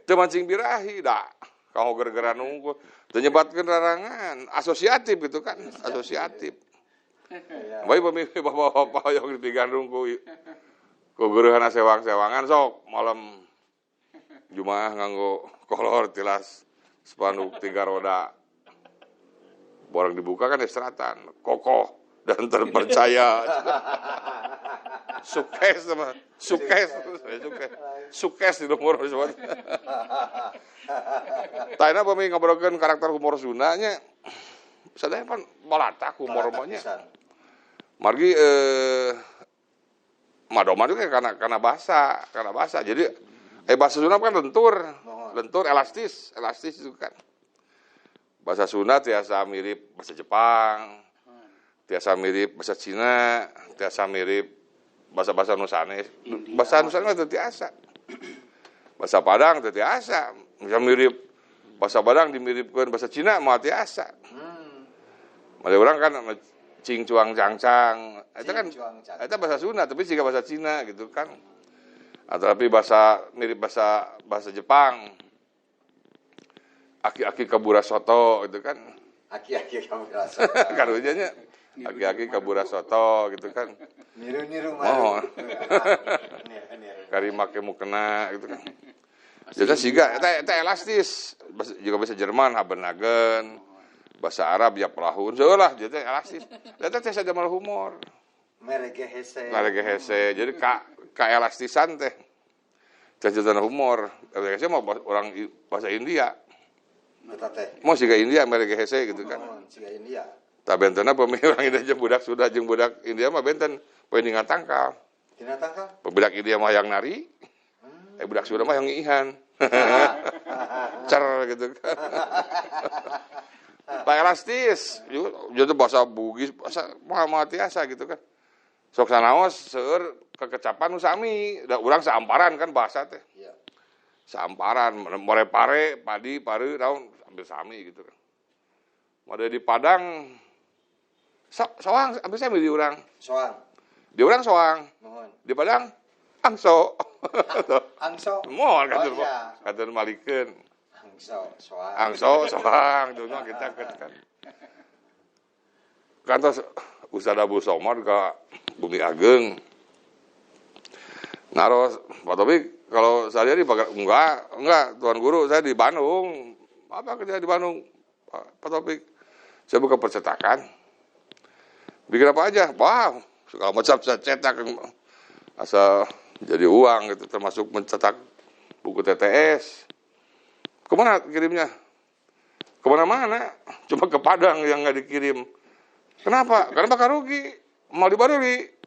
Teu mancing birahi da. Kanggo gara-gara nunggu teu nyebatkeun rarangan, asosiatif gitu kan, asosiatif. Bae pemimpin bapak-bapak yang digandung ku geurehan sewang-sewangan sok malam Jumaah nganggo kolor tilas spanduk 3 roda. Borang dibuka kan selatan, kokoh dan terpercaya. Sukses di nomor disebut. Taina pami ngobrolkeun karakter humor Sunda nya. Sadaya pan balatak humor mah nya. Margi madoman itu karena bahasa, Jadi bahasa Sunda kan lentur elastis itu kan. Bahasa Sunda tiasa mirip bahasa Jepang, tiasa mirip bahasa Cina, tiasa mirip bahasa Nusanes. Bahasa Nusanes itu tiasa. Bahasa Padang itu tiasa. Bisa mirip bahasa Padang dimiripkeun bahasa Cina mah tiasa. Made urang kan cing cuang cangcang. Itu kan itu bahasa Sunda tapi juga bahasa Cina gitu kan. Atau tapi mirip bahasa Jepang. Aki-aki kabura soto gitu kan. Aki-aki kabura soto. Karunya nya aki-aki kabura soto gitu kan. Niru-niru mah. Oh. Kari make mukena gitu kan. Jadi siga eta elastis. Juga bahasa Jerman habenagen. Bahasa Arab ya pelahun. Seulah jadi elastis. Eta teh sajamal humor. Merege hese. Jadi ka elastisan teh. Cacitan humor. Biasanya mau orang bahasa India. Mau siga India mereka hese gitu kan. Siga India. Tak bentena pemilih orang India budak Sunda jeung budak India mah benten poe ningan tangkal. Tina tangkal? Budak India mah yang nari. Budak Sunda mah yang ngihan. Cer gitu kan. Tak elastis. Jadi bahasa Bugis, bahasa mah tiasa gitu kan. Sok sanaos seueur kekecapan nu sami, da urang saamparan kan bahasa teh. Iya. Saamparan, more pare, padi, pare, naon hampir sami gitu kan. Made di Padang Soang, abis saya di urang. Soang. Di urang soang. Mohon. Di Padang angso. Angso. Mohon Oh, iya. kata malikeun. Soang. Angso soang itu mah kita kan. Kantos Ustaz Abu Somad ka Bumi Ageng. Naros, Pak Topik, kalau saya di enggak, Tuan Guru, saya di Bandung. Apa kerja di Bandung, Pak Topik? Saya buka percetakan. Bikin apa aja? Wow, segala macam saya cetak. Asal jadi uang gitu, termasuk mencetak buku TTS. Kemana kirimnya? Kemana-mana, cuma ke Padang yang nggak dikirim. Kenapa? Karena bakal rugi, mau dibaruri.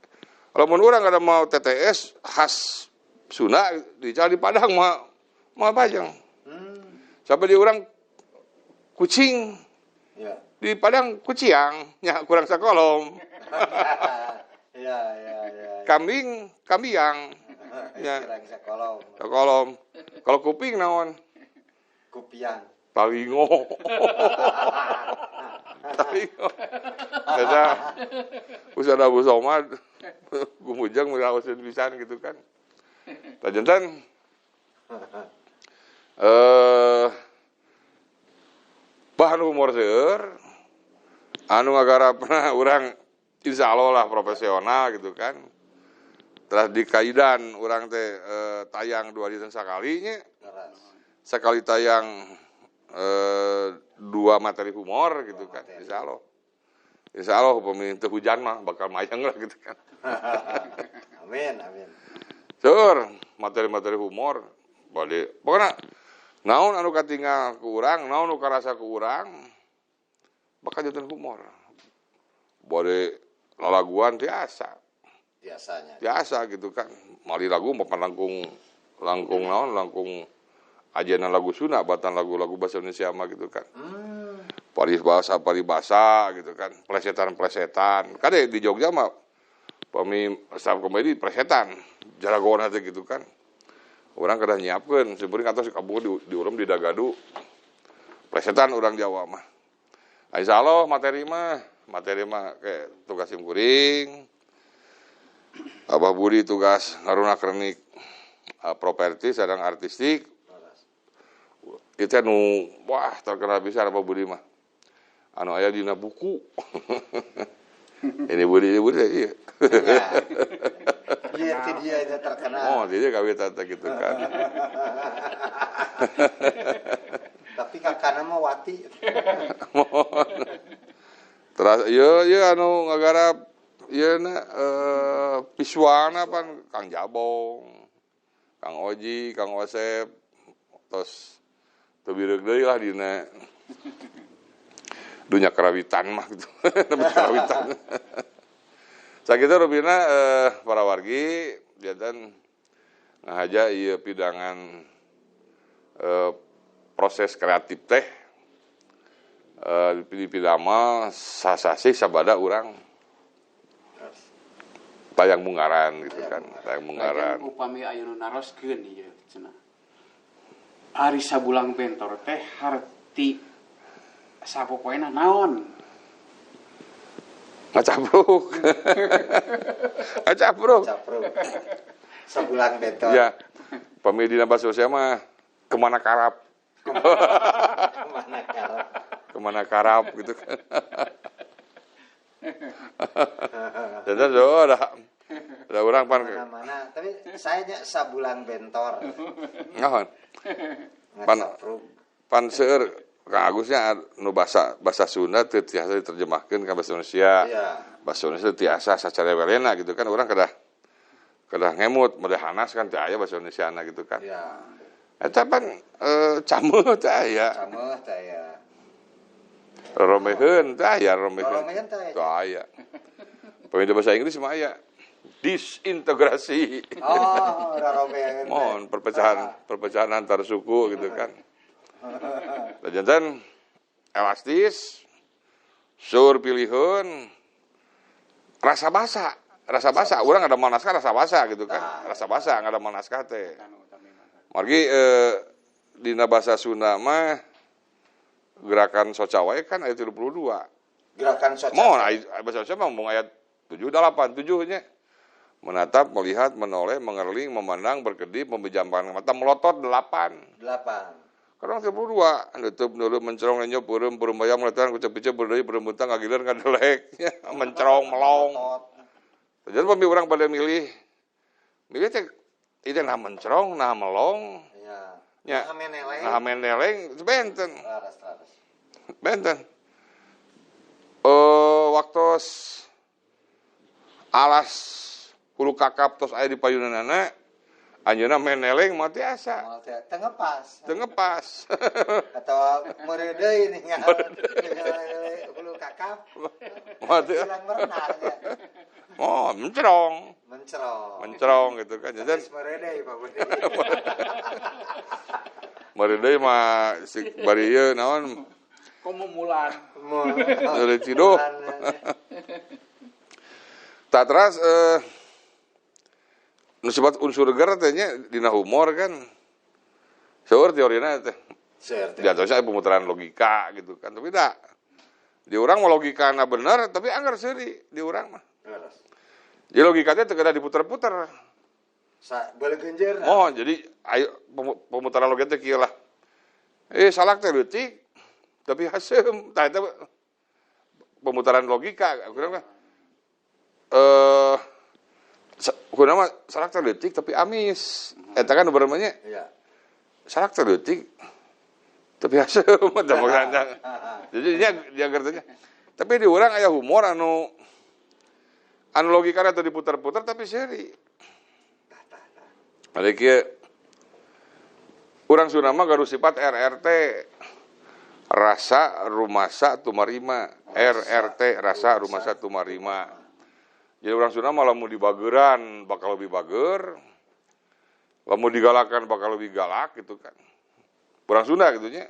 Kalau mau orang ada mau TTS khas Sunda dicari di Padang mau pajang. Sampai di orang kucing, Ya. di Padang kuciang, ya kurang sakolom. Ya. Kambing, kambiang, ya Kurang sekolong. sakolom. Kalau kuping naon? Kupiang. Talingo. Talingo. Kata Ustaz Abu Somad, gumujang mirawasin pisan gitu kan. Tajentan bahan humor seueur anu ngagarapna urang insyaallah lah profesional gitu kan. Telah dikaidan urang teh tayang 2 dinten sakalinya. Sekali tayang 2 materi humor gitu kan. Insya Allah pemerintah hujan mah bakal mayang lah gitu kan. Amin. Sur, materi-materi humor. Pokoknya naon anu katinggal ku urang, naon anu karasa ku urang, bakal janten humor. Bade lalaguan tiasa. Biasanya. Biasa gitu kan. Mali lagu mapan langkung naon, langkung ajenan lagu Sunda, batan lagu-lagu bahasa Indonesia mah gitu kan. Paribasa gitu kan, plesetan. Kade di Jogja mah stand komedi plesetan, jaragoan hati gitu kan. Orang kada nyiapkeun, sebenarnya kata si kabung di urem di Dagadu. Plesetan orang Jawa mah. Insyaallah materi mah kayak tugas simkuring. Abah Budi tugas ngarunak renik properti sedang artistik. Itu nu wah terkenal bisa Abah Budi mah. Anu aya dina buku. Ini Budi iya. Iya, itu dia itu terkenal. Oh, dia kawin tata gitu kan. Tapi kakana mah wati. Terus ieu anu ngagarap ieu na pisuana pan Kang Jabong, Kang Oji, Kang Osep, terus teu bireug deui lah dina dunya karawitan mah gitu. Karawitan. Sakitu rupina para wargi janten ngahaja ieu pidangan proses kreatif teh di pidama sasasi sabada urang tayang mungaran gitu kan, tayang mungaran. Upami ayeuna naroskeun ieu cenah. Ari sabulang bentor teh harti sapopoena naon? Ngacapruk. Ngacapruk. Sebulan bentor. Ya. Pamidina bahasa Indonesia mah kemana karap. Kemana karap gitu kan. Jadi ada orang pan Mana-mana, tapi saya sabulan bentor. Naon? Pan seueur Kang Agusnya nu bahasa Sunda teu tiasa diterjemahkeun ka bahasa Indonesia. Iya. Bahasa Indonesia tiasa sacara welena gitu kan urang kedah ngemut meureun hanas kan teu aya bahasa Indonesiana gitu kan. Iya. Eta pan cameuh teh aya. Cameuh teh aya. Romeheun teh aya romeheun. Romeheun teh Teu aya. Pemida bahasa Inggris mah aya. Disintegrasi. Oh, romeheun. Mohon perpecahan antar suku gitu kan. Jantan elastis, sur pilihun, rasa basa, orang ada mau naskah rasa basa gitu kan, rasa basa nggak ada mau naskah teh. Margi dina bahasa Sunda mah gerakan socawai kan ayat 32, Gerakan sosial. Mohon bahasa Indonesia ngomong ayat 7 8 7-nya. Menatap, melihat, menoleh, mengerling, memandang, berkedip, membejamkan mata, melotot 8. 8. Kadang 32, nutup dulu mencerong lenyo peureum bayam melatan kucep-kucep berdeui peureum bentang ngagileun ngadelek mencerong melong. Jadi pami urang pada milih teh itu nah mencerong nah melong. Ya. Nah meneleng benten. Laras. Benten. Waktu alas hulu kakap tos aya di payunanana anjeunna meneleng mah tiasa. Tengepas. Atau mere deui ninggal hulu kakap. Mati. Hilang berenang ya. Oh, mencerong gitu kan. Jadi mere deui Pak Budi. mere deui mah si bari ieu naon? Komumulan. Dari cido. Tak teras nu sibat unsur geura teh nya dina humor kan. Seueur teorina teh. Jatuhnya pemutaran logika gitu kan. Tapi tak. Di urang mah logikana bener tapi anggar seuri di urang mah. Jadi logikanya teu kada diputer-puter. Balik genjer. Oh, jadi ayo pemutaran logika teh kieu lah. Salak teh leutik tapi haseum. Tah eta pemutaran logika kurang mah. Kurang mah salak teh leutik tapi amis. Eta kan bener nya. Iya. Salak teh leutik tapi haseum tah maksudna. Jadi dia ngertinya. Tapi di urang aya humor anu logikana teu diputer-puter tapi seuri. Ada kieu urang Sunda mah gaduh sifat RRT. Rasa rumasa tumarima. RRT rasa rumasa tumarima. Jadi urang Sunda mah lamun dibageuran bakal lebih bager. Lamun digalakan bakal lebih galak gitu kan. Urang Sunda gitu nya.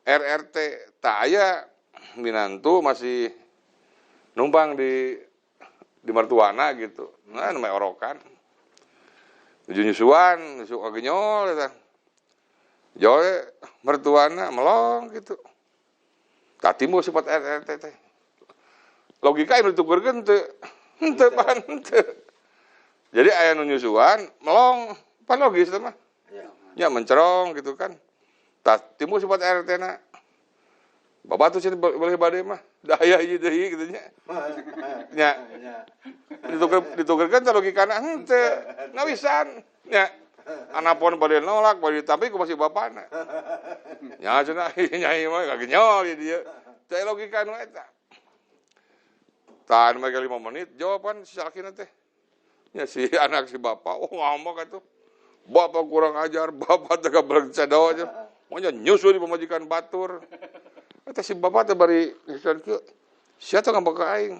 RRT tak aya minantu masih numpang di mertuana gitu. Nah, namanya orokan. Nuju nyusuan, nyusuk kagenyol eta. Jole mertuana melong gitu. Tak timbul sifat RRT teh. Logika anu ditukeurkeun teu henteu pan henteu. Jadi aya nu nyusuan melong, pan logis teh mah. Ya mencerong gitu kan. Tak timbul sifat RRT-na. Bapak tuh sini boleh bade mah. Daya ieu deui gitu nya. Nya. Ditukeurkeun teh logikana henteu. Ngawisan. Nya. Anapun bade nolak, bade tapi ku masih bapana. Nya cenah nyai mah kagenyol ieu dieu. Teh logika nu eta. Tahan mereka 5 menit, jawaban si salakina teh. Ya si anak si bapak, ngambek atuh. Bapak kurang ajar, bapak teh gabrek cadao aja. Maunya nyusul di pemajikan batur. Eta si bapak teh bari ngeuseun kieu. Sia teh ngambek ka aing.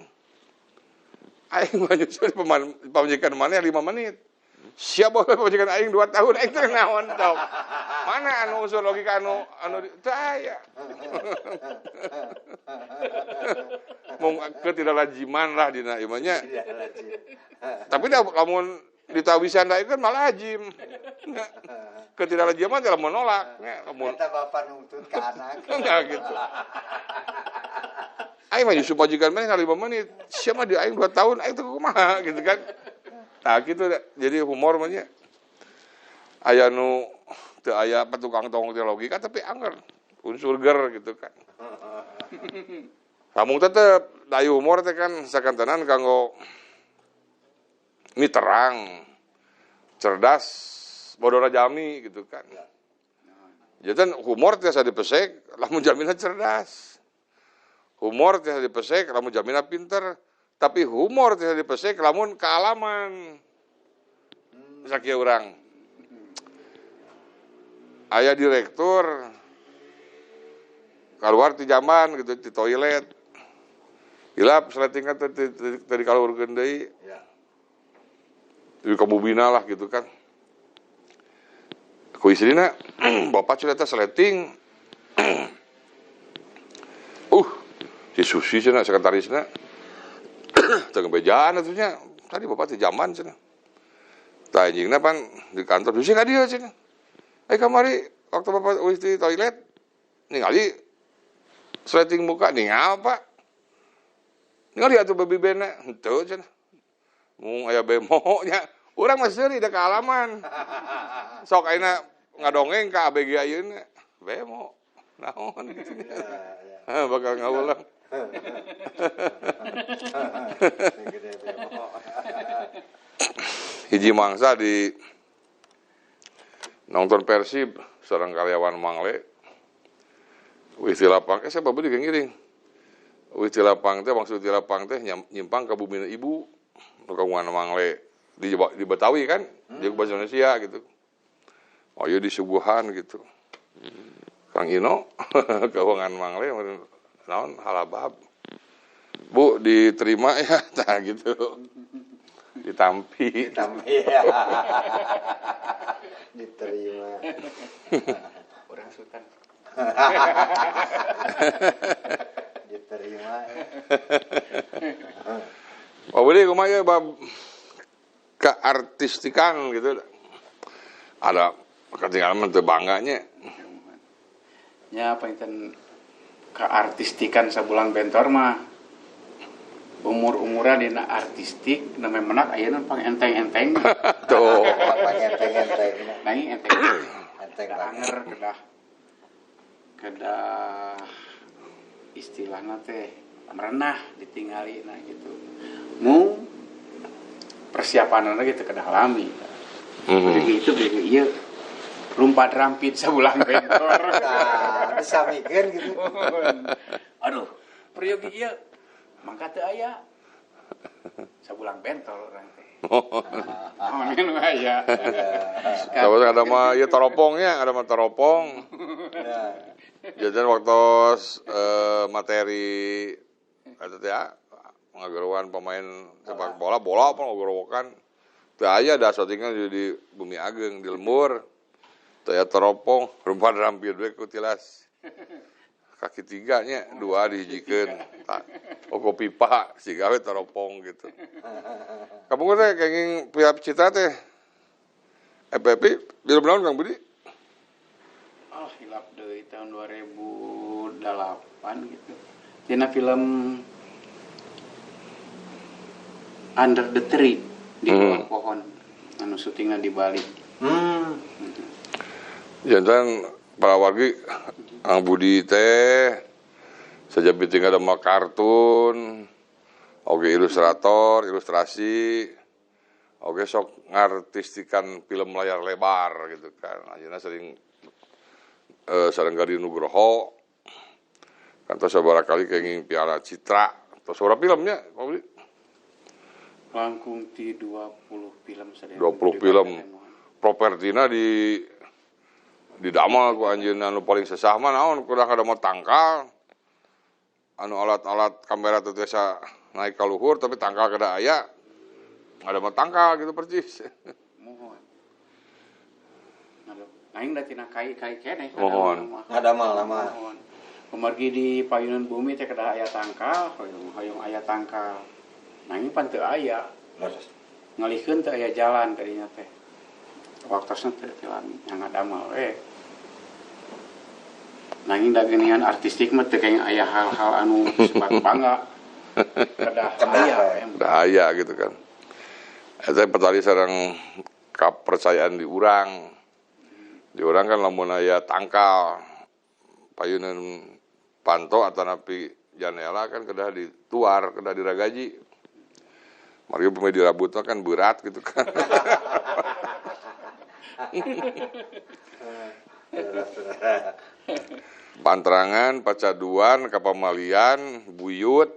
Aing mah nyusul di pemajikan maneh 5 menit. Sia bae pemajikan aing 2 tahun aing teh naon dong. Mana anu unsur logika anu teu aya. Mung ketidaklajiman lah dina ieu mah nya. Tapi da lamun ditawisan da kan malah lazim. Ketidaklajiman teh lamun nolak nya lamun Eta bapak nuntut ke anak. enggak gitu. Aing mah justru majikan maneh 5 menit. Sia mah di aing 2 tahun aing teh kumaha gitu kan. Nah gitu jadi humor mah nya. Aya nu teu aya tukang tong logika tapi angger unsur ger gitu kan. Samun tetep dayu humor teh kan sakantenan kanggo miterang, cerdas, bodoh rajami gitu kan. Jadi humor tiasa dipesek, lamun jamina cerdas. Humor tiasa dipesek, lamun jamina pinter. Tapi humor tiasa dipesek, lamun kealaman. Sakieu urang. Aya direktur keluar di zaman gitu di toilet. Hilap seletingkan tadi kalurkeun deui. Ya. Di kabubina lah gitu kan. Ku istrina bapak cerita seleting. Si Susi cenah sekretarisna. Teu bejaan atunya. Tadi bapak teh zaman cenah. Tah anjingna pan di kantor Susi ka dieu cenah. Kamari waktu bapak wis di toilet ningali seleting muka ningal Pak. Ngali atuh babi bena, henteu cenah. Mung aya bemo nya. Urang mah seuri da ka halaman. Sok ayeuna ngadongeng ka ABG ayeuna. Bemo. Naon gitu nya. Bakal ngaulang. Hiji mangsa di nonton Persib sareng karyawan Mangle. Wih di lapang, saya babu digengiring. Wih di lapang teh, maksud di lapang teh nyimpang ke Bumi Ibu, kagungan Mangle di Betawi kan, di bahasa Indonesia gitu. Oh iya disuguhan gitu. Kang Ino, kagungan Mangle, naon halabab. Bu diterima ya, nah gitu. Ditampi. Diterima. Orang sultan. Diterima. Pak Budi kumaha bab keartistikan gitu. Ada ketinggalan teu bangganya. Ya painten keartistikan Sabulang Bentor mah umur-umuran dina artistik namanya menak ayeuna pang enteng-enteng. Tuh. Enteng-enteng. Nah ini enteng. Enteng Kedah anger, kedah istilahna teh merenah ditinggali nah gitu. Mu persiapanana gitu kedah lami. Jadi gitu bego ieu lumpat rampit Sabulang Bentor. Nah, disamikeun gitu. Aduh, peryogi ieu mangka teu aya Sabulang Bentor urang teh. Amin aya. Kalau ada mah ya teropongnya, ada mah teropong. Jajan waktu materi eta teh ngagaruan pemain sepak bola apa ngagorowokan. Teu aya da shootingan di Bumi Ageng di lembur. Teu aya teropong, rumpah rampir we ku tilas. Kaki tiganya dua dihijikeun. Oko pipa siga we teropong gitu. Kamu teh kenging pihak cita teh FPP film naon Kang Budi? Oh, hilap deui tahun 2008 gitu. Dina film Under the Tree di bawah pohon anu syutingna di Bali. Jantan para wargi Kang Budi teh saja biting ada mah kartun, oge ilustrator, ilustrasi, oge sok ngartistikan film layar lebar gitu kan. Ayeuna sering Sarengga di Nugroho, kantos sabaraha kali kenging Piala Citra, atau sabaraha filmnya, Pak Budi? Langkung ti 20 film sadaya. 20 film. Propertina di damel ku anjeunna anu paling sesah mah naon kudu kada mah tangkal. Anu alat-alat kamera teh tiasa naik ka luhur tapi tangkal kada aya. Ada mah tangkal gitu percis. Mohon. Aing da tina kai keneh. Mohon. Ngadamal nama. Kemargi di payunan bumi teh kada aya tangkal, hoyong aya tangkal. Nanging pan teu aya. Ngalihkeun teu aya jalan tadinya teh. Waktosna teu jalan yang ngadamal we. Nanging da geuningan artistik mah teu kenging aya hal-hal anu sebat bangga. Kedah aya gitu kan. Eta petali sareng kapercayaan di urang. Di urang kan lamun aya tangkal payunan panto atau napi janela kan kedah dituar, kedah diragaji. Mari pemain dirabutna kan berat gitu kan. Pantrangan, pacaduan, kapamalian, buyut,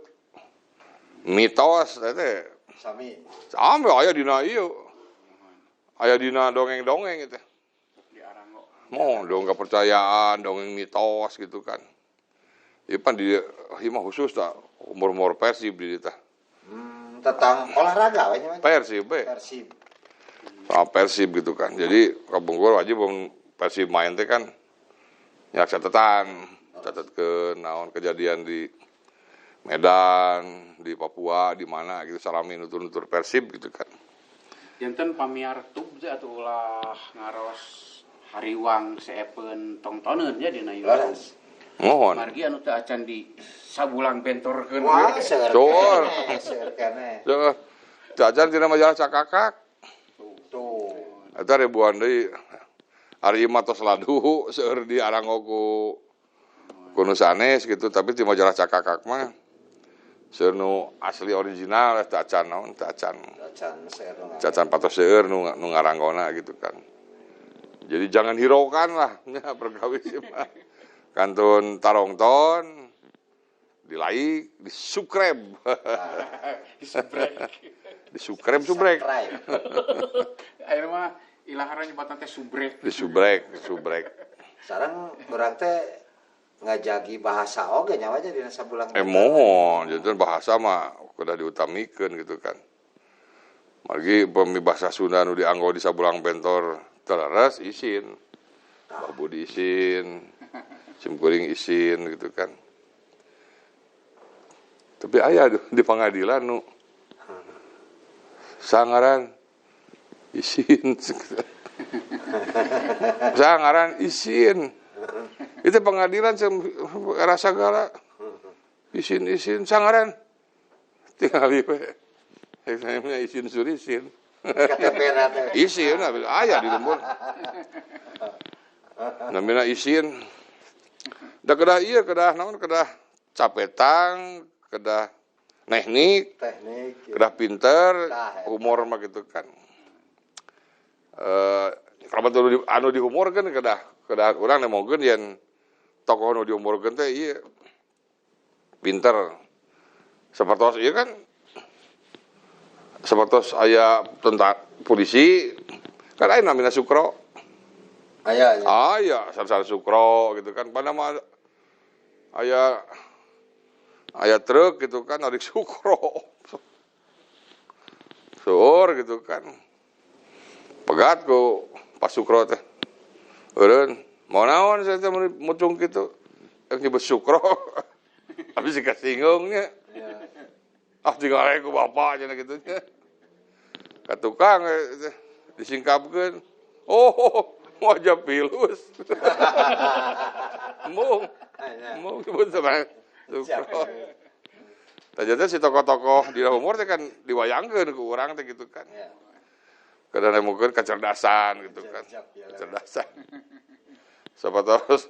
mitos, teh. Sami Aya dina ieu. Aya dina dongeng-dongeng itu. Mau dong kepercayaan, dongeng mitos gitu kan. Ieu pan di mah khusus tak umur-umur Persib di tah. tentang olahraga we nya. Persib. Sama Persib gitu kan. Jadi kabungkur wajib Persib main teh kan nyak catatan, catatkeun naon kejadian di Medan, di Papua, di mana gitu salami nutur-nutur Persib gitu kan. Janten pamiar tub atau ulah ngaros hariwang seepeun tongtoneun ya dina YouTube. Mohon. Margi anu teu acan di sabulang bentorkeun. Wah, seueur Cor. keneh, seueur keneh. Tuh, jajan tina majalah Cakakak. Tuh. Eta ribuan deui. Ari imah tos laduh seueur di Arango ku nu sanes gitu, tapi di majalah Cakakak mah seueur nu asli original teu acan naon, teu acan. Cacan patos seueur nu ngaranggona gitu kan. Jadi jangan hiraukan lah nya perkawis mah. Kantun tarongton, di like, di subscribe. Di subrek. Ayeuna mah ilahara nyebutna teh subrek. Di subrek. Sareng urang teh ngajagi bahasa oge nya wae dina sabulang. Mohon, jadi bahasa mah kudu diutamikeun gitu kan. Margi bahasa Sunda nu dianggo di sabulang bentor teleres isin. Babu diisin, simkuring isin gitu kan. Tapi aya di pengadilan nu sangaran isin. Sangaran isin. Itu pengadilan rasa segala isin sangaran tinggali we. Saya isin surisin. Isin aya di lembur. Namina isin. Da kedah naon kedah capetang, kedah teknik, kedah pinter, humor mah gitu kan. Kalau anu dihumorkeun kedah urang nemogeun yen tokoh nu dihumorkeun teh ieu pinter. Sapertos ieu kan sapertos aya tentara polisi kan aya namina Sukro. Aya Sar Sukro gitu kan. Padahal aya truk gitu kan adik Sukro. Seur gitu kan. Pegat ku Pak Sukro teh. Eureun, mau naon saya teh mucung kitu. Yang nyebut Sukro. Habis kasinggung nya. Tinggal ku bapak cenah kitu nya. Ka tukang disingkapkeun. Oh, wajah pilus. Mung sebut sama Sukro. Ternyata si tokoh-tokoh di humor teh kan diwayangkeun ku urang teh gitu kan. Kadang nemukeun kecerdasan gitu kan. Kecerdasan. Siapa terus.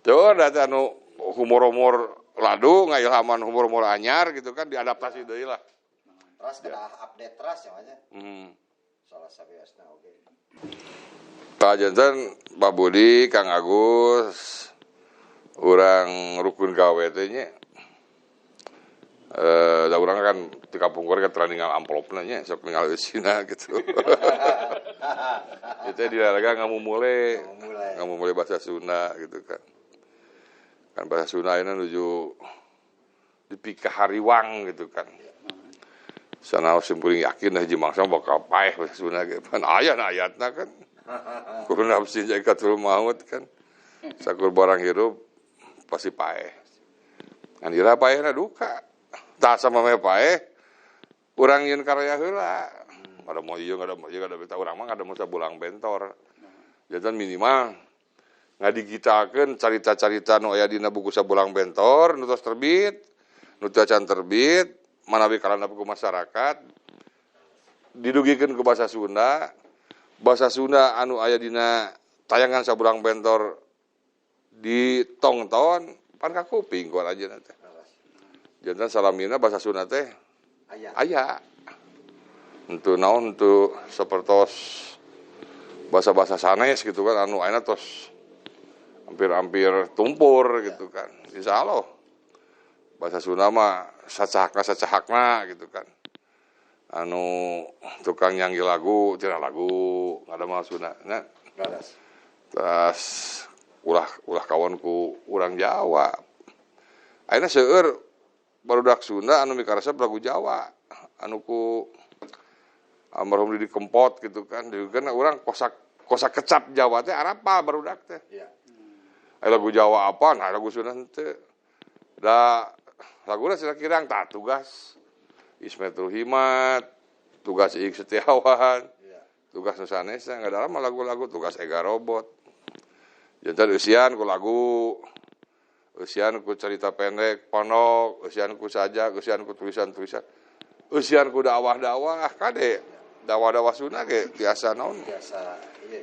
Coba ada anu humor-humor ladu ngailhaman humor-humor anyar gitu kan diadaptasi deui lah. Terus kena update terus ya aja. Salah sabeasna oge. Pak Jansen, Pak Budi, Kang Agus, urang rukun gawe teh nya. Da urang kan di kampung gua kan terningal amplopna nya sok ningal eusina gitu. Itu dilalaga ngamumule bahasa Sunda gitu kan. Kan bahasa Sunda ini nuju dipikah hariwang gitu kan. Sanaos simkuring yakin hiji mangsa bakal paeh bahasa Sunda ge. Pan ayatna kan. Kudu nafsin jagatul maut kan. Sakur barang hirup pasti paeh. Ngan ira paehna duka. Tah sama me paeh urang ieun karya heula. Ada mau ieu ada beta urang mah ada masa bulang bentor. Jadi minimal ngadigitakeun carita-carita nu aya dina buku sabulang bentor nu tos terbit, nu teu acan terbit, manawi kalanap ku masyarakat didugikeun ku bahasa Sunda. Bahasa Sunda anu aya dina tayangan sabulang bentor ditongton pan ka kuping ku ajeuna teh. Jantan salamina bahasa Sunda teh aya. Untuk naon untuk sapertos bahasa-bahasa sanes gitu kan anu ayeuna tos hampir tumpur gitu kan. Insya Allah bahasa Sunda mah sacahakna gitu kan. Anu tukang nyanyi lagu, tina lagu, ada mah Sunda. Nah, terus ulah kawanku urang Jawa. Ayeuna seueur barudak Sunda anu mikaresep lagu Jawa. Anu ku almarhum Didi Kempot gitu kan. Juga urang kosak kecap Jawa teh arapa barudak teh. Iya. Lagu Jawa apa? Nah lagu Sunda teh. Da laguna kira-kira tah tugas Ismetul Himat, tugas Iik Setiawan, tugas Nusanesa, nggak ada lama lagu-lagu tugas Ega Robot. Jantan usian ku lagu Eusian ku cerita pendek pondok, eusian ku sajak, eusian ku tulisan-tulisan, eusian ku dakwah-dakwah kade. Dakwah-dakwah Sunda ge tiasa naon?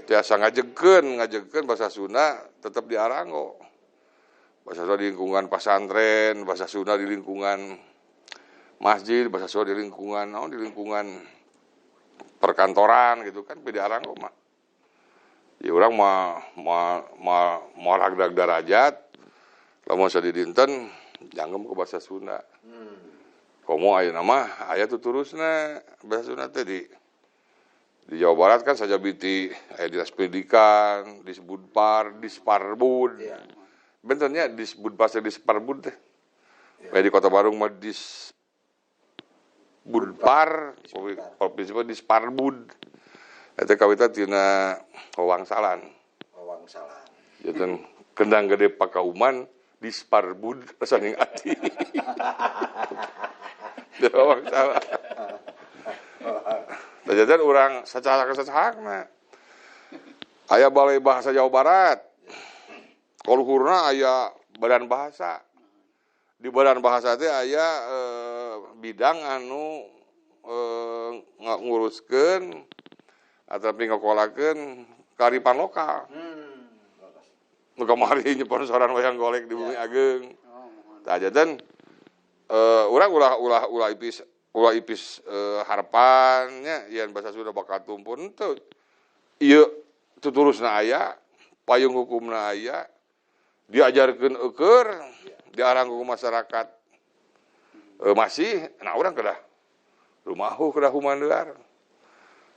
Tiasa ngajegkeun bahasa Sunda tetap diarang kok. Bahasa Sunda di lingkungan pesantren, bahasa Sunda di lingkungan masjid, bahasa Sunda di lingkungan perkantoran gitu kan diarang kok mah. Ya orang mau ragdag darajat, lamun sadi dinten janggem ke bahasa Sunda. Komo aya nama aya tuturusna bahasa Sunda teh di Jawa Barat kan saja biti aya dinas pendidikan, disbudpar, disparbud. Iya. Benarnya disbudpar disparbud teh. Kayak di Kota Bandung mah disbudpar, provinsi mah disparbud. Eta kawita tina wawangsalan. Janten kendang gede pakauman disparbud saning ati. Di wawangsalan. Jadi orang sacahak-sacahakna. Aya Balai Bahasa Jawa Barat. Kaluhurna aya Badan Bahasa. Di Badan Bahasa teh aya bidang anu nguruskeun ataupun ngakolakeun kearifan lokal. Nu kamari nyeponsoran wayang golek di Bumi Ageng. Tah jajan urang ulah ipis harapannya yen bahasa Sunda bakal tumpun teu. Ieu tuturusna aya, payung hukumna aya, diajarkeun eukeur, diarang ku masyarakat. Masih nah urang kedah rumahu kedah humandear.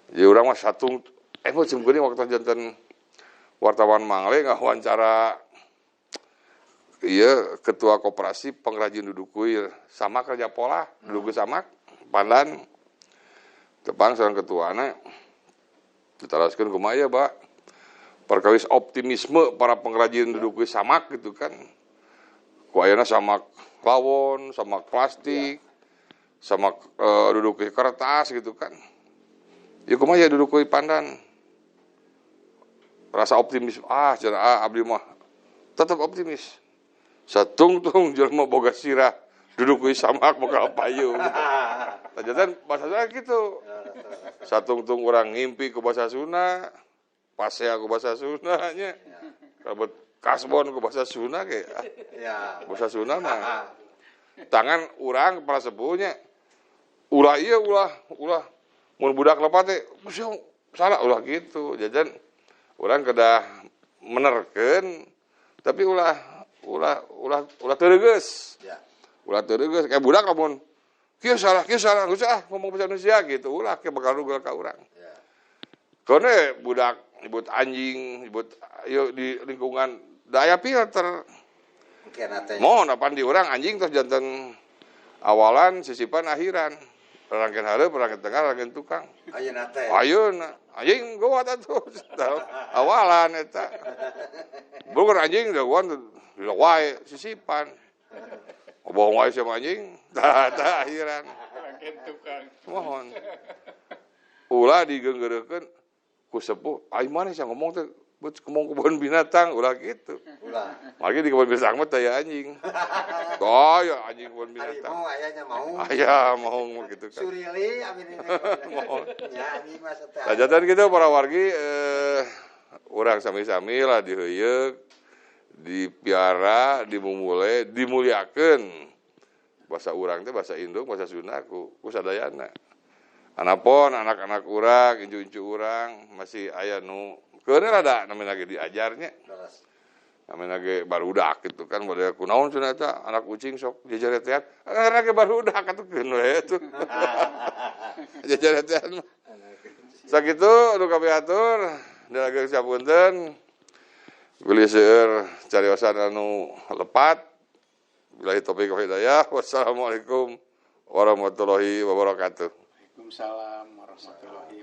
Jadi orang mah satung, macam gini waktu jantan wartawan Mangle ngawawancara iya ketua koperasi pengrajin duduk kuil Samak Raja Pola, duduk Samak, Pandan, tepang seorang ketuanya, diteruskan kumaya Pak, perkawis optimisme para pengrajin duduk kuil Samak gitu kan, kuayana Samak lawon, Samak plastik, Samak duduk kuil kertas gitu kan. Ya kumaha duduk kuy Pandan. Rasa optimis, cenah abdi mah tetap optimis. Satung-tung jelema boga sirah duduk kuy Samak bakal payu. Tajatan bahasa Sunda gitu. Satung-tung urang ngimpi ku bahasa Sunda, pasea ku bahasa Sunda nya. Kabut kasbon ku bahasa Sunda ge. Bahasa Sunda mah. Tangan urang kepala sepuhnya. Ulah ieu ulah mun budak lepat teh salah ulah gitu. Jajan urang kedah menerkeun tapi ulah teuregeus. Ulah teuregeus kayak budak lamun kieu salah geus ngomong bahasa Indonesia gitu. Ulah ke bakal nugel ka urang. Karena budak nyebut anjing, nyebut di lingkungan daya filter. Mohon apaan di urang anjing terus janten awalan sisipan akhiran. Rangkeun hareup, rangkeun tengah, rangkeun tukang. Ayeuna teh. Ayeuna anjing gawat atuh. Awalan eta. Bukan anjing daguan wae sisipan. Bohong wae sama anjing. Tah akhiran. Rangkeun tukang. Mohon. Ulah digeunggeureukkeun ku sepuh. Ai maneh sia ngomong teh ngomong kebun binatang ulah gitu. Ulah. Lagi di kebun binatang mah teh anjing. Oh ya anjing kebun binatang. Mau ayahnya mau. Aya mau gitu kan. Surili amin ini. Mohon. Ya anjing mah teh. Sajatan gitu para wargi urang sami-sami lah diheuyeuk, dipiara, dimumule, dimuliakeun. Bahasa urang teh bahasa Indung, bahasa Sunda ku sadayana. Anapun anak-anak urang, incu-incu urang masih aya nu keuneu rada namina ge diajarnya. Namina ge barudak gitu kan model kunaon cenah eta anak kucing sok jajaretean. Karena ge barudak atukeun we itu. Jajaretean. Sakitu anu kapiatur dalage sapunten. Geuli seueur cariosan anu lepat. Billahi taufiq wal hidayah. Wassalamualaikum warahmatullahi wabarakatuh. Waalaikumsalam warahmatullahi